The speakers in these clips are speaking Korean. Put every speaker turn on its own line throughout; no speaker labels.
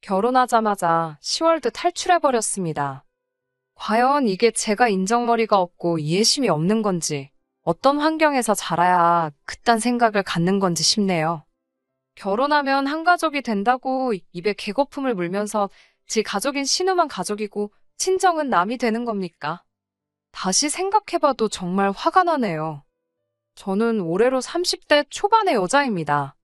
결혼하자마자 10월드 탈출해버렸습니다. 과연 이게 제가 인정머리가 없고 이해심이 없는 건지, 어떤 환경에서 자라야 그딴 생각을 갖는 건지 싶네요. 결혼하면 한 가족이 된다고 입에 개거품을 물면서 지 가족인 신우만 가족이고 친정은 남이 되는 겁니까? 다시 생각해봐도 정말 화가 나네요. 저는 올해로 30대 초반의 여자입니다.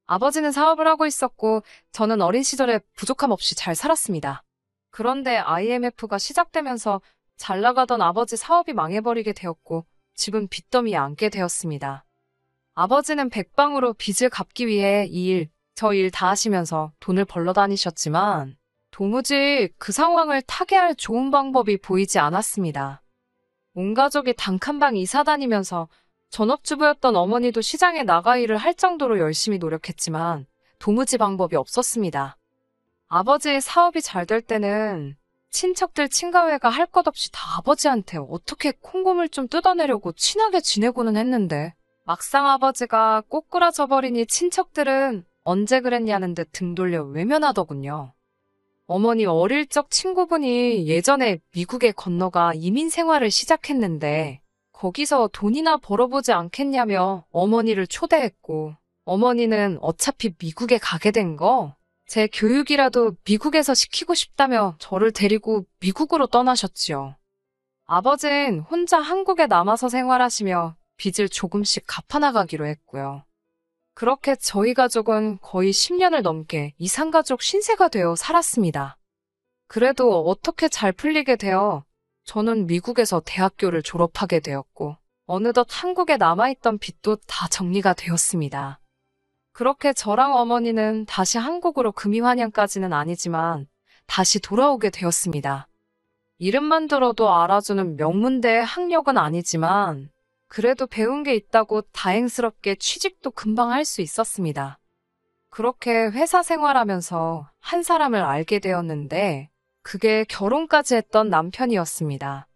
아버지는 사업을 하고 있었고 저는 어린 시절에 부족함 없이 잘 살았습니다. 그런데 IMF가 시작되면서 잘 나가던 아버지 사업이 망해버리게 되었고 집은 빚더미에 앉게 되었습니다. 아버지는 백방으로 빚을 갚기 위해 이 일, 저 일 다 하시면서 돈을 벌러 다니셨지만 도무지 그 상황을 타개할 좋은 방법이 보이지 않았습니다. 온 가족이 단칸방 이사 다니면서 전업주부였던 어머니도 시장에 나가 일을 할 정도로 열심히 노력했지만 도무지 방법이 없었습니다. 아버지의 사업이 잘 될 때는 친척들 친가회가 할 것 없이 다 아버지한테 어떻게 콩고물 좀 뜯어내려고 친하게 지내고는 했는데 막상 아버지가 꼬꾸라져 버리니 친척들은 언제 그랬냐는 듯 등 돌려 외면하더군요. 어머니 어릴 적 친구분이 예전에 미국에 건너가 이민 생활을 시작했는데 거기서 돈이나 벌어보지 않겠냐며 어머니를 초대했고 어머니는 어차피 미국에 가게 된 거 제 교육이라도 미국에서 시키고 싶다며 저를 데리고 미국으로 떠나셨지요. 아버지는 혼자 한국에 남아서 생활하시며 빚을 조금씩 갚아나가기로 했고요. 그렇게 저희 가족은 거의 10년을 넘게 이산가족 신세가 되어 살았습니다. 그래도 어떻게 잘 풀리게 되어 저는 미국에서 대학교를 졸업하게 되었고 어느덧 한국에 남아있던 빚도 다 정리가 되었습니다. 그렇게 저랑 어머니는 다시 한국으로 금이환영까지는 아니지만 다시 돌아오게 되었습니다. 이름만 들어도 알아주는 명문대의 학력은 아니지만 그래도 배운 게 있다고 다행스럽게 취직도 금방 할 수 있었습니다. 그렇게 회사 생활하면서 한 사람을 알게 되었는데 그게 결혼까지 했던 남편이었습니다.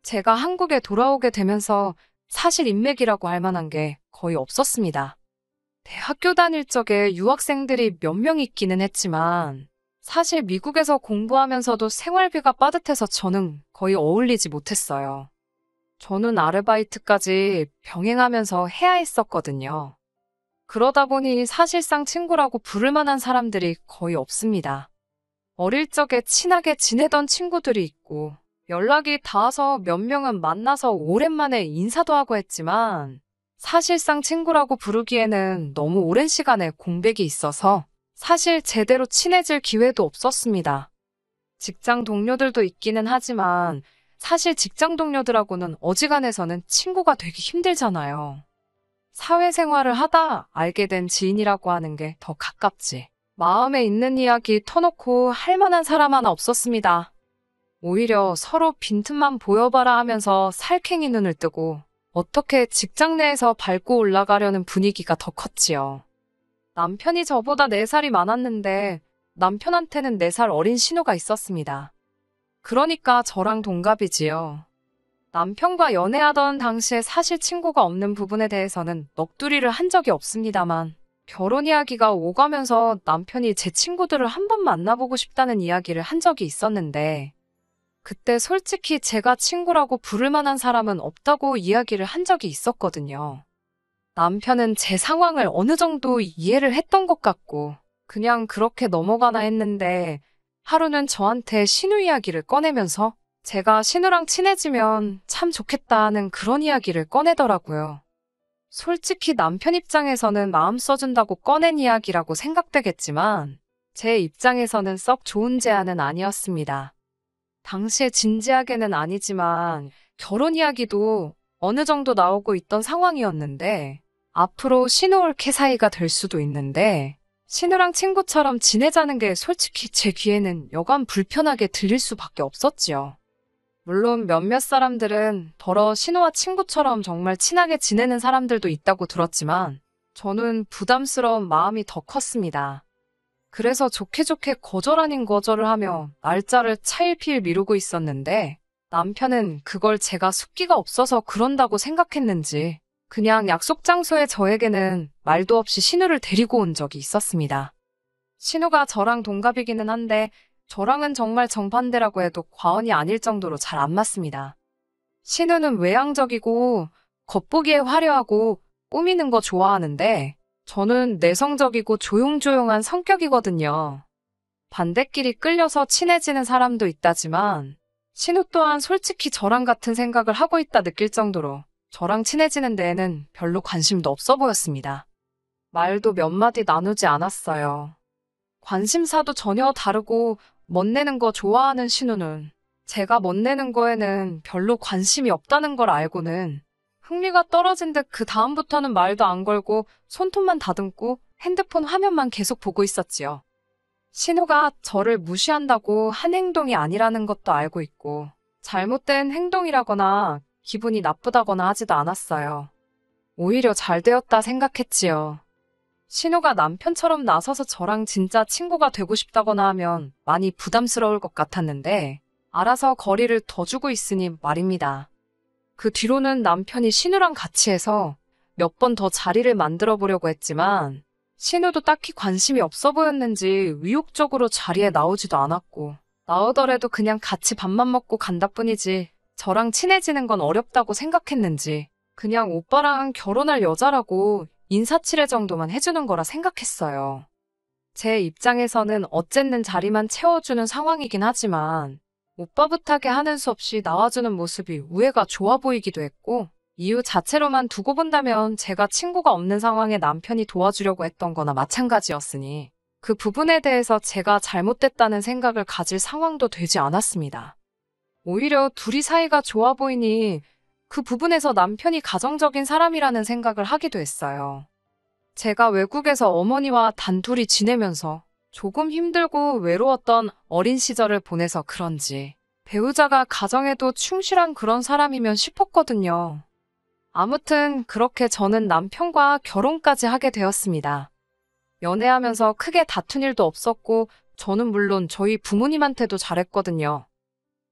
제가 한국에 돌아오게 되면서 사실 인맥이라고 할 만한 게 거의 없었습니다. 대학교 다닐 적에 유학생들이 몇 명 있기는 했지만 사실 미국에서 공부하면서도 생활비가 빠듯해서 저는 거의 어울리지 못했어요. 저는 아르바이트까지 병행하면서 해야 했었거든요. 그러다 보니 사실상 친구라고 부를 만한 사람들이 거의 없습니다. 어릴 적에 친하게 지내던 친구들이 있고 연락이 닿아서 몇 명은 만나서 오랜만에 인사도 하고 했지만 사실상 친구라고 부르기에는 너무 오랜 시간에 공백이 있어서 사실 제대로 친해질 기회도 없었습니다. 직장 동료들도 있기는 하지만 사실 직장 동료들하고는 어지간해서는 친구가 되기 힘들잖아요. 사회생활을 하다 알게 된 지인이라고 하는 게 더 가깝지. 마음에 있는 이야기 터놓고 할 만한 사람 하나 없었습니다. 오히려 서로 빈틈만 보여봐라 하면서 살쾡이 눈을 뜨고 어떻게 직장 내에서 밟고 올라가려는 분위기가 더 컸지요. 남편이 저보다 4살이 많았는데 남편한테는 4살 어린 신우가 있었습니다. 그러니까 저랑 동갑이지요. 남편과 연애하던 당시에 사실 친구가 없는 부분에 대해서는 넋두리를 한 적이 없습니다만 결혼 이야기가 오가면서 남편이 제 친구들을 한번 만나보고 싶다는 이야기를 한 적이 있었는데 그때 솔직히 제가 친구라고 부를 만한 사람은 없다고 이야기를 한 적이 있었거든요. 남편은 제 상황을 어느 정도 이해를 했던 것 같고 그냥 그렇게 넘어가나 했는데 하루는 저한테 신우 이야기를 꺼내면서 제가 신우랑 친해지면 참 좋겠다 하는 그런 이야기를 꺼내더라고요. 솔직히 남편 입장에서는 마음 써준다고 꺼낸 이야기라고 생각되겠지만 제 입장에서는 썩 좋은 제안은 아니었습니다. 당시에 진지하게는 아니지만 결혼 이야기도 어느 정도 나오고 있던 상황이었는데 앞으로 신우올케 사이가 될 수도 있는데 신우랑 친구처럼 지내자는 게 솔직히 제 귀에는 여간 불편하게 들릴 수밖에 없었지요. 물론 몇몇 사람들은 더러 신우와 친구처럼 정말 친하게 지내는 사람들도 있다고 들었지만 저는 부담스러운 마음이 더 컸습니다. 그래서 좋게 좋게 거절 아닌 거절을 하며 날짜를 차일피일 미루고 있었는데 남편은 그걸 제가 숫기가 없어서 그런다고 생각했는지 그냥 약속 장소에 저에게는 말도 없이 신우를 데리고 온 적이 있었습니다. 신우가 저랑 동갑이기는 한데 저랑은 정말 정반대라고 해도 과언이 아닐 정도로 잘 안 맞습니다. 신우는 외향적이고 겉보기에 화려하고 꾸미는 거 좋아하는데 저는 내성적이고 조용조용한 성격이거든요. 반대끼리 끌려서 친해지는 사람도 있다지만 신우 또한 솔직히 저랑 같은 생각을 하고 있다 느낄 정도로 저랑 친해지는 데에는 별로 관심도 없어 보였습니다. 말도 몇 마디 나누지 않았어요. 관심사도 전혀 다르고 멋내는 거 좋아하는 신우는 제가 멋내는 거에는 별로 관심이 없다는 걸 알고는 흥미가 떨어진 듯 그 다음부터는 말도 안 걸고 손톱만 다듬고 핸드폰 화면만 계속 보고 있었지요. 신우가 저를 무시한다고 한 행동이 아니라는 것도 알고 있고 잘못된 행동이라거나 기분이 나쁘다거나 하지도 않았어요. 오히려 잘 되었다 생각했지요. 신우가 남편처럼 나서서 저랑 진짜 친구가 되고 싶다거나 하면 많이 부담스러울 것 같았는데 알아서 거리를 더 주고 있으니 말입니다. 그 뒤로는 남편이 신우랑 같이 해서 몇 번 더 자리를 만들어 보려고 했지만 신우도 딱히 관심이 없어 보였는지 의욕적으로 자리에 나오지도 않았고 나오더라도 그냥 같이 밥만 먹고 간다 뿐이지 저랑 친해지는 건 어렵다고 생각했는지 그냥 오빠랑 결혼할 여자라고 인사치레 정도만 해주는 거라 생각했어요. 제 입장에서는 어쨌든 자리만 채워주는 상황이긴 하지만 오빠 부탁에 하는 수 없이 나와주는 모습이 우애가 좋아 보이기도 했고 이유 자체로만 두고 본다면 제가 친구가 없는 상황에 남편이 도와주려고 했던 거나 마찬가지였으니 그 부분에 대해서 제가 잘못됐다는 생각을 가질 상황도 되지 않았습니다. 오히려 둘이 사이가 좋아 보이니 그 부분에서 남편이 가정적인 사람이라는 생각을 하기도 했어요. 제가 외국에서 어머니와 단둘이 지내면서 조금 힘들고 외로웠던 어린 시절을 보내서 그런지 배우자가 가정에도 충실한 그런 사람이면 싶었거든요. 아무튼 그렇게 저는 남편과 결혼까지 하게 되었습니다. 연애하면서 크게 다툰 일도 없었고 저는 물론 저희 부모님한테도 잘했거든요.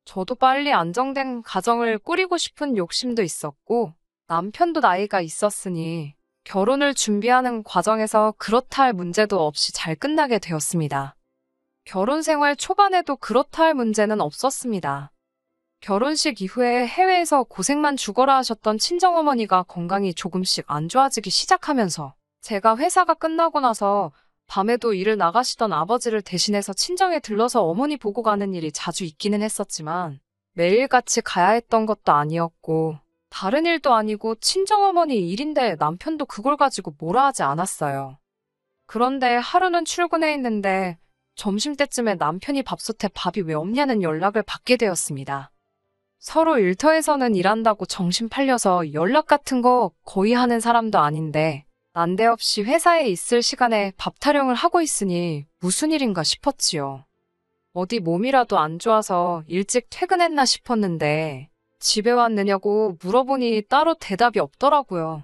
저도 빨리 안정된 가정을 꾸리고 싶은 욕심도 있었고 남편도 나이가 있었으니 결혼을 준비하는 과정에서 그렇다 할 문제도 없이 잘 끝나게 되었습니다. 결혼 생활 초반에도 그렇다 할 문제는 없었습니다. 결혼식 이후에 해외에서 고생만 죽어라 하셨던 친정어머니가 건강이 조금씩 안 좋아지기 시작하면서 제가 회사가 끝나고 나서 밤에도 일을 나가시던 아버지를 대신해서 친정에 들러서 어머니 보고 가는 일이 자주 있기는 했었지만 매일같이 가야 했던 것도 아니었고 다른 일도 아니고 친정어머니 일인데 남편도 그걸 가지고 뭐라 하지 않았어요. 그런데 하루는 출근해 있는데 점심때쯤에 남편이 밥솥에 밥이 왜 없냐는 연락을 받게 되었습니다. 서로 일터에서는 일한다고 정신 팔려서 연락 같은 거 거의 하는 사람도 아닌데 난데없이 회사에 있을 시간에 밥 타령을 하고 있으니 무슨 일인가 싶었지요. 어디 몸이라도 안 좋아서 일찍 퇴근했나 싶었는데 집에 왔느냐고 물어보니 따로 대답이 없더라고요.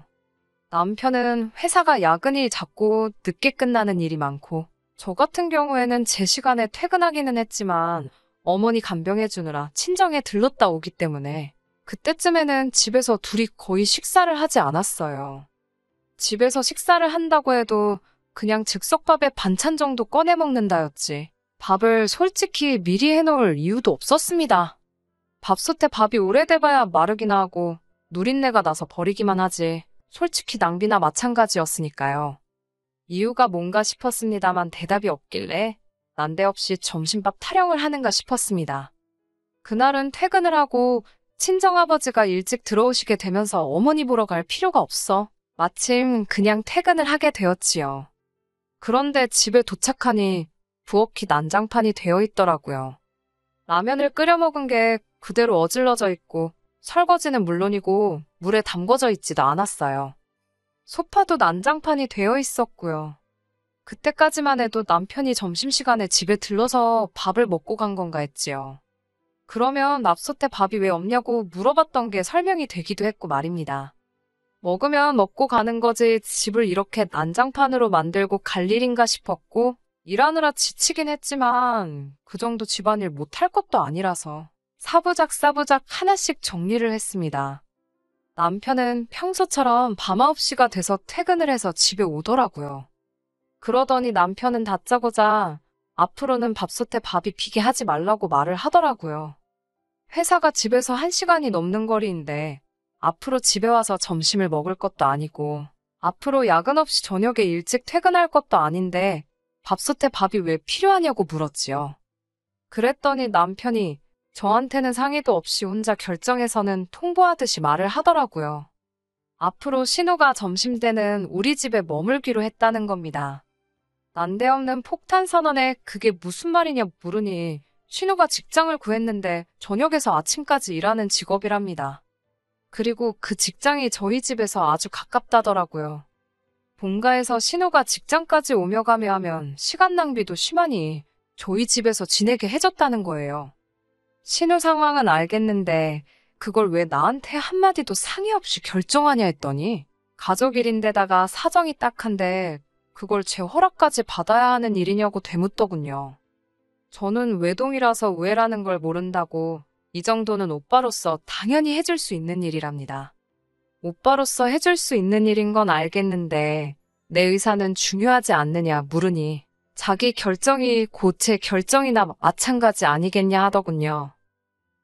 남편은 회사가 야근이 잦고 늦게 끝나는 일이 많고 저 같은 경우에는 제 시간에 퇴근하기는 했지만 어머니 간병해주느라 친정에 들렀다 오기 때문에 그때쯤에는 집에서 둘이 거의 식사를 하지 않았어요. 집에서 식사를 한다고 해도 그냥 즉석밥에 반찬 정도 꺼내 먹는다였지 밥을 솔직히 미리 해놓을 이유도 없었습니다. 밥솥에 밥이 오래돼봐야 마르기나 하고 누린내가 나서 버리기만 하지 솔직히 낭비나 마찬가지였으니까요. 이유가 뭔가 싶었습니다만 대답이 없길래 난데없이 점심밥 타령을 하는가 싶었습니다. 그날은 퇴근을 하고 친정아버지가 일찍 들어오시게 되면서 어머니 보러 갈 필요가 없어 마침 그냥 퇴근을 하게 되었지요. 그런데 집에 도착하니 부엌이 난장판이 되어 있더라고요. 라면을 끓여 먹은 게 그대로 어질러져 있고 설거지는 물론이고 물에 담궈져 있지도 않았어요. 소파도 난장판이 되어 있었고요. 그때까지만 해도 남편이 점심시간에 집에 들러서 밥을 먹고 간 건가 했지요. 그러면 밥솥에 밥이 왜 없냐고 물어봤던 게 설명이 되기도 했고 말입니다. 먹으면 먹고 가는 거지 집을 이렇게 난장판으로 만들고 갈 일인가 싶었고 일하느라 지치긴 했지만 그 정도 집안일 못할 것도 아니라서 사부작 하나씩 정리를 했습니다. 남편은 평소처럼 밤 9시가 돼서 퇴근을 해서 집에 오더라고요. 그러더니 남편은 다짜고짜 앞으로는 밥솥에 밥이 비게 하지 말라고 말을 하더라고요. 회사가 집에서 1시간이 넘는 거리인데 앞으로 집에 와서 점심을 먹을 것도 아니고 앞으로 야근 없이 저녁에 일찍 퇴근할 것도 아닌데 밥솥에 밥이 왜 필요하냐고 물었지요. 그랬더니 남편이 저한테는 상의도 없이 혼자 결정해서는 통보하듯이 말을 하더라고요. 앞으로 신우가 점심때는 우리 집에 머물기로 했다는 겁니다. 난데없는 폭탄 선언에 그게 무슨 말이냐 물으니 신우가 직장을 구했는데 저녁에서 아침까지 일하는 직업이랍니다. 그리고 그 직장이 저희 집에서 아주 가깝다더라고요. 본가에서 신우가 직장까지 오며 가며 하면 시간 낭비도 심하니 저희 집에서 지내게 해줬다는 거예요. 신우 상황은 알겠는데 그걸 왜 나한테 한마디도 상의 없이 결정하냐 했더니 가족 일인데다가 사정이 딱한데 그걸 제 허락까지 받아야 하는 일이냐고 되묻더군요. 저는 외동이라서 우애라는 걸 모른다고 이 정도는 오빠로서 당연히 해줄 수 있는 일이랍니다. 오빠로서 해줄 수 있는 일인 건 알겠는데 내 의사는 중요하지 않느냐 물으니 자기 결정이 곧 제 결정이나 마찬가지 아니겠냐 하더군요.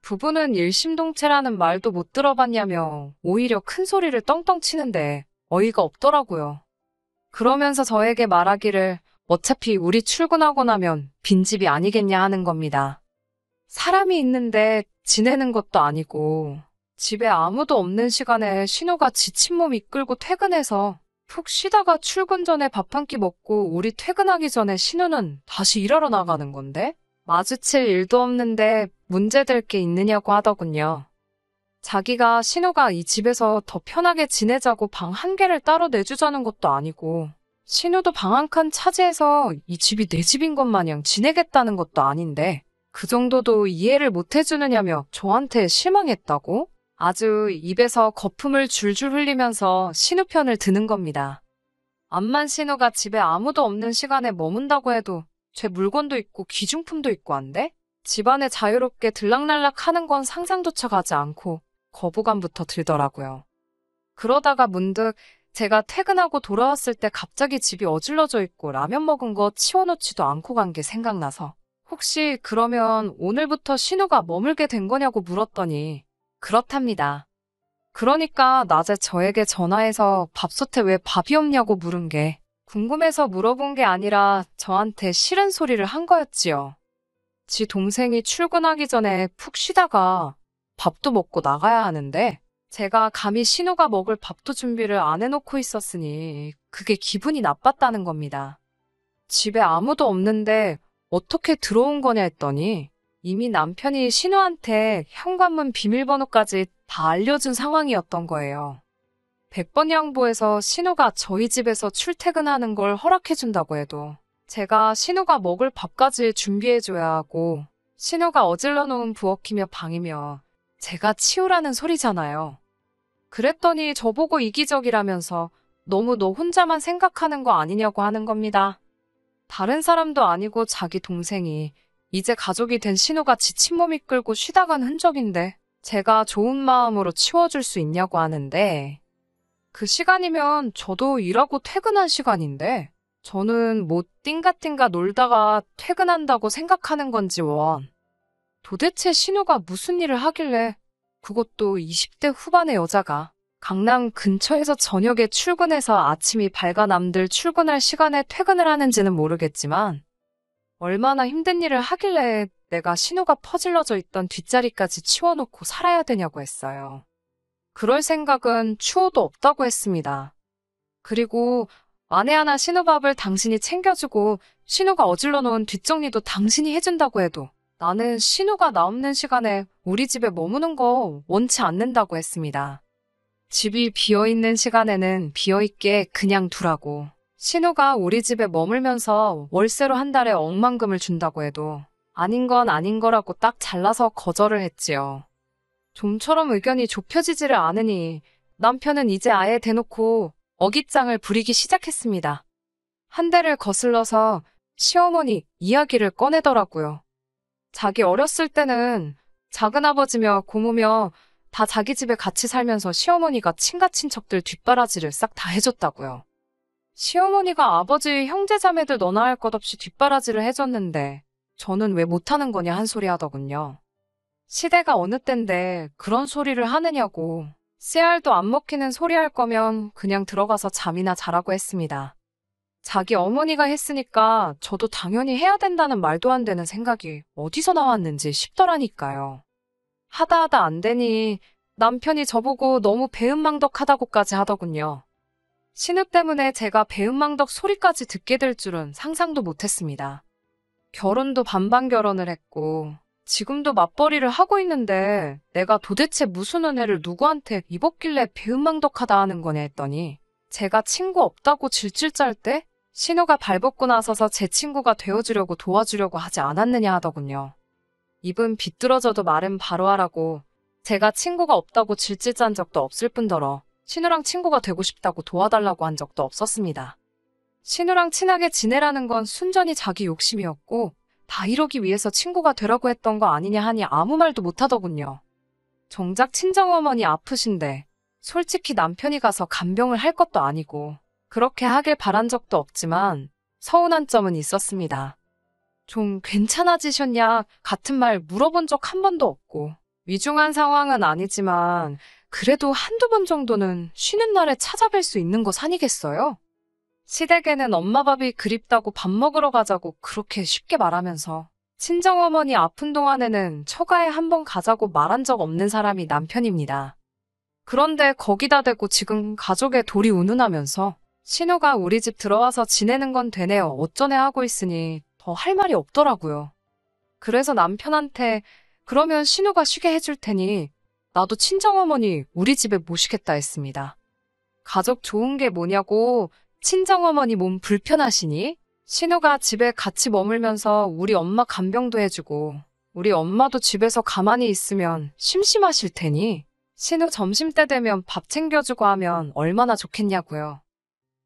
부부는 일심동체라는 말도 못 들어봤냐며 오히려 큰 소리를 떵떵 치는데 어이가 없더라고요. 그러면서 저에게 말하기를 어차피 우리 출근하고 나면 빈집이 아니겠냐 하는 겁니다. 사람이 있는데 지내는 것도 아니고 집에 아무도 없는 시간에 신우가 지친 몸 이끌고 퇴근해서 푹 쉬다가 출근 전에 밥 한 끼 먹고 우리 퇴근하기 전에 신우는 다시 일하러 나가는 건데 마주칠 일도 없는데 문제될 게 있느냐고 하더군요. 자기가 신우가 이 집에서 더 편하게 지내자고 방 한 개를 따로 내주자는 것도 아니고 신우도 방 한 칸 차지해서 이 집이 내 집인 것 마냥 지내겠다는 것도 아닌데 그 정도도 이해를 못 해주느냐며 저한테 실망했다고? 아주 입에서 거품을 줄줄 흘리면서 신우 편을 드는 겁니다. 암만 신우가 집에 아무도 없는 시간에 머문다고 해도 제 물건도 있고 귀중품도 있고 한데 집안에 자유롭게 들락날락 하는 건 상상조차 가지 않고 거부감부터 들더라고요. 그러다가 문득 제가 퇴근하고 돌아왔을 때 갑자기 집이 어질러져 있고 라면 먹은 거 치워놓지도 않고 간 게 생각나서 혹시 그러면 오늘부터 신우가 머물게 된 거냐고 물었더니 그렇답니다. 그러니까 낮에 저에게 전화해서 밥솥에 왜 밥이 없냐고 물은 게 궁금해서 물어본 게 아니라 저한테 싫은 소리를 한 거였지요. 지 동생이 출근하기 전에 푹 쉬다가 밥도 먹고 나가야 하는데 제가 감히 신우가 먹을 밥도 준비를 안 해놓고 있었으니 그게 기분이 나빴다는 겁니다. 집에 아무도 없는데 어떻게 들어온 거냐 했더니 이미 남편이 신우한테 현관문 비밀번호까지 다 알려준 상황이었던 거예요. 100번 양보해서 신우가 저희 집에서 출퇴근하는 걸 허락해준다고 해도 제가 신우가 먹을 밥까지 준비해줘야 하고 신우가 어질러 놓은 부엌이며 방이며 제가 치우라는 소리잖아요. 그랬더니 저보고 이기적이라면서 너무 너 혼자만 생각하는 거 아니냐고 하는 겁니다. 다른 사람도 아니고 자기 동생이 이제 가족이 된 신우가 지친 몸 이끌고 쉬다 간 흔적인데 제가 좋은 마음으로 치워줄 수 있냐고 하는데 그 시간이면 저도 일하고 퇴근한 시간인데 저는 뭐 띵가띵가 놀다가 퇴근한다고 생각하는 건지 원. 도대체 신우가 무슨 일을 하길래 그것도 20대 후반의 여자가 강남 근처에서 저녁에 출근해서 아침이 밝아 남들 출근할 시간에 퇴근을 하는지는 모르겠지만 얼마나 힘든 일을 하길래 내가 신우가 퍼질러져 있던 뒷자리까지 치워놓고 살아야 되냐고 했어요. 그럴 생각은 추호도 없다고 했습니다. 그리고 만에 하나 신우 밥을 당신이 챙겨주고 신우가 어질러 놓은 뒷정리도 당신이 해준다고 해도 나는 신우가 나 없는 시간에 우리 집에 머무는 거 원치 않는다고 했습니다. 집이 비어있는 시간에는 비어있게 그냥 두라고. 신우가 우리 집에 머물면서 월세로 한 달에 억만금을 준다고 해도 아닌 건 아닌 거라고 딱 잘라서 거절을 했지요. 좀처럼 의견이 좁혀지지를 않으니 남편은 이제 아예 대놓고 어깃장을 부리기 시작했습니다. 한 대를 거슬러서 시어머니 이야기를 꺼내더라고요. 자기 어렸을 때는 작은아버지며 고모며 다 자기 집에 같이 살면서 시어머니가 친가 친척들 뒷바라지를 싹 다 해줬다고요. 시어머니가 아버지 형제자매들 너나 할 것 없이 뒷바라지를 해줬는데 저는 왜 못하는 거냐 한 소리 하더군요. 시대가 어느 땐데 그런 소리를 하느냐고. 씨알도 안 먹히는 소리 할 거면 그냥 들어가서 잠이나 자라고 했습니다. 자기 어머니가 했으니까 저도 당연히 해야 된다는 말도 안 되는 생각이 어디서 나왔는지 싶더라니까요. 하다 하다 안 되니 남편이 저보고 너무 배은망덕하다고까지 하더군요. 신우 때문에 제가 배은망덕 소리까지 듣게 될 줄은 상상도 못했습니다. 결혼도 반반 결혼을 했고 지금도 맞벌이를 하고 있는데 내가 도대체 무슨 은혜를 누구한테 입었길래 배은망덕하다 하는 거냐 했더니 제가 친구 없다고 질질 짤 때 신우가 발벗고 나서서 제 친구가 되어주려고 도와주려고 하지 않았느냐 하더군요. 입은 비뚤어져도 말은 바로 하라고. 제가 친구가 없다고 질질 짠 적도 없을 뿐더러 신우랑 친구가 되고 싶다고 도와달라고 한 적도 없었습니다. 신우랑 친하게 지내라는 건 순전히 자기 욕심이었고 다 이러기 위해서 친구가 되라고 했던 거 아니냐 하니 아무 말도 못하더군요. 정작 친정어머니 아프신데 솔직히 남편이 가서 간병을 할 것도 아니고 그렇게 하길 바란 적도 없지만 서운한 점은 있었습니다. 좀 괜찮아지셨냐 같은 말 물어본 적 한 번도 없고 위중한 상황은 아니지만 그래도 한두 번 정도는 쉬는 날에 찾아뵐 수 있는 것 아니겠어요? 시댁에는 엄마 밥이 그립다고 밥 먹으러 가자고 그렇게 쉽게 말하면서 친정어머니 아픈 동안에는 처가에 한 번 가자고 말한 적 없는 사람이 남편입니다. 그런데 거기다 대고 지금 가족에 돌이 운운하면서 신우가 우리 집 들어와서 지내는 건 되네요 어쩌네 하고 있으니 더 할 말이 없더라고요. 그래서 남편한테 그러면 신우가 쉬게 해줄 테니 나도 친정어머니 우리 집에 모시겠다 했습니다. 가족 좋은 게 뭐냐고 친정어머니 몸 불편하시니? 신우가 집에 같이 머물면서 우리 엄마 간병도 해주고 우리 엄마도 집에서 가만히 있으면 심심하실 테니 신우 점심때 되면 밥 챙겨주고 하면 얼마나 좋겠냐고요.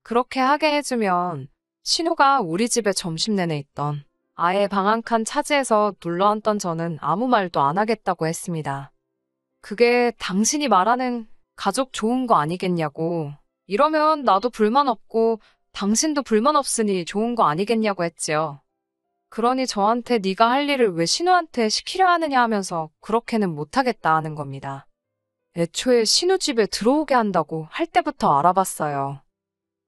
그렇게 하게 해주면 신우가 우리 집에 점심 내내 있던 아예 방 한 칸 차지해서 눌러앉던 저는 아무 말도 안 하겠다고 했습니다. 그게 당신이 말하는 가족 좋은 거 아니겠냐고. 이러면 나도 불만 없고 당신도 불만 없으니 좋은 거 아니겠냐고 했지요. 그러니 저한테 네가 할 일을 왜 신우한테 시키려 하느냐 하면서 그렇게는 못하겠다 하는 겁니다. 애초에 신우 집에 들어오게 한다고 할 때부터 알아봤어요.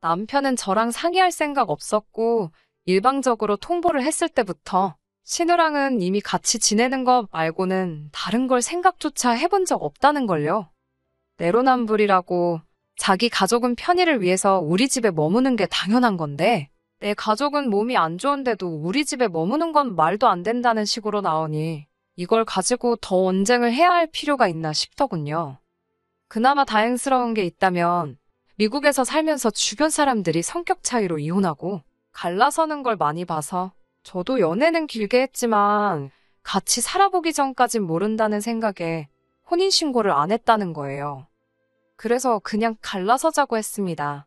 남편은 저랑 상의할 생각 없었고 일방적으로 통보를 했을 때부터 신우랑은 이미 같이 지내는 것 말고는 다른 걸 생각조차 해본 적 없다는 걸요. 내로남불이라고 자기 가족은 편의를 위해서 우리 집에 머무는 게 당연한 건데 내 가족은 몸이 안 좋은데도 우리 집에 머무는 건 말도 안 된다는 식으로 나오니 이걸 가지고 더 언쟁을 해야 할 필요가 있나 싶더군요. 그나마 다행스러운 게 있다면 미국에서 살면서 주변 사람들이 성격 차이로 이혼하고 갈라서는 걸 많이 봐서 저도 연애는 길게 했지만 같이 살아보기 전까진 모른다는 생각에 혼인신고를 안 했다는 거예요. 그래서 그냥 갈라서자고 했습니다.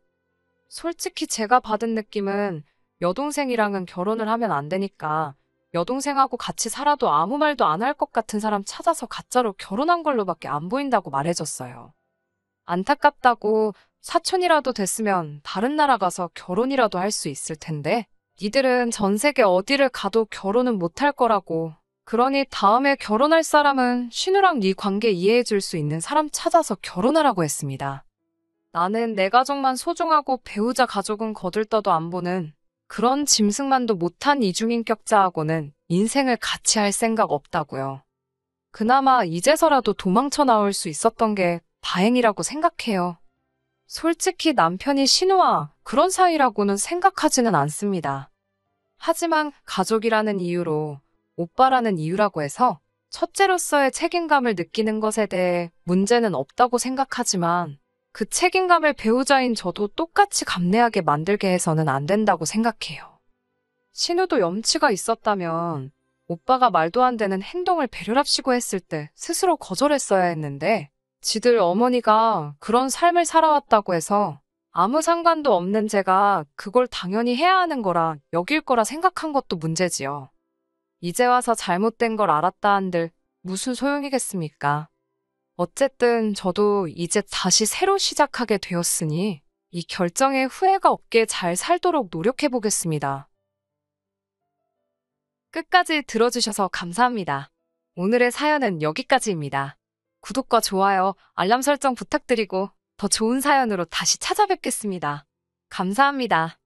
솔직히 제가 받은 느낌은 여동생이랑은 결혼을 하면 안 되니까 여동생하고 같이 살아도 아무 말도 안 할 것 같은 사람 찾아서 가짜로 결혼한 걸로밖에 안 보인다고 말해줬어요. 안타깝다고 사촌이라도 됐으면 다른 나라 가서 결혼이라도 할 수 있을 텐데 니들은 전 세계 어디를 가도 결혼은 못할 거라고. 그러니 다음에 결혼할 사람은 신우랑 네 관계 이해해줄 수 있는 사람 찾아서 결혼하라고 했습니다. 나는 내 가족만 소중하고 배우자 가족은 거들떠도 안 보는 그런 짐승만도 못한 이중인격자하고는 인생을 같이 할 생각 없다고요. 그나마 이제서라도 도망쳐 나올 수 있었던 게 다행이라고 생각해요. 솔직히 남편이 신우와 그런 사이라고는 생각하지는 않습니다. 하지만 가족이라는 이유로 오빠라는 이유라고 해서 첫째로서의 책임감을 느끼는 것에 대해 문제는 없다고 생각하지만 그 책임감을 배우자인 저도 똑같이 감내하게 만들게 해서는 안 된다고 생각해요. 신우도 염치가 있었다면 오빠가 말도 안 되는 행동을 배려랍시고 했을 때 스스로 거절했어야 했는데 지들 어머니가 그런 삶을 살아왔다고 해서 아무 상관도 없는 제가 그걸 당연히 해야 하는 거라 여길 거라 생각한 것도 문제지요. 이제 와서 잘못된 걸 알았다 한들 무슨 소용이겠습니까? 어쨌든 저도 이제 다시 새로 시작하게 되었으니 이 결정에 후회가 없게 잘 살도록 노력해 보겠습니다. 끝까지 들어주셔서 감사합니다. 오늘의 사연은 여기까지입니다. 구독과 좋아요, 알람 설정 부탁드리고 더 좋은 사연으로 다시 찾아뵙겠습니다. 감사합니다.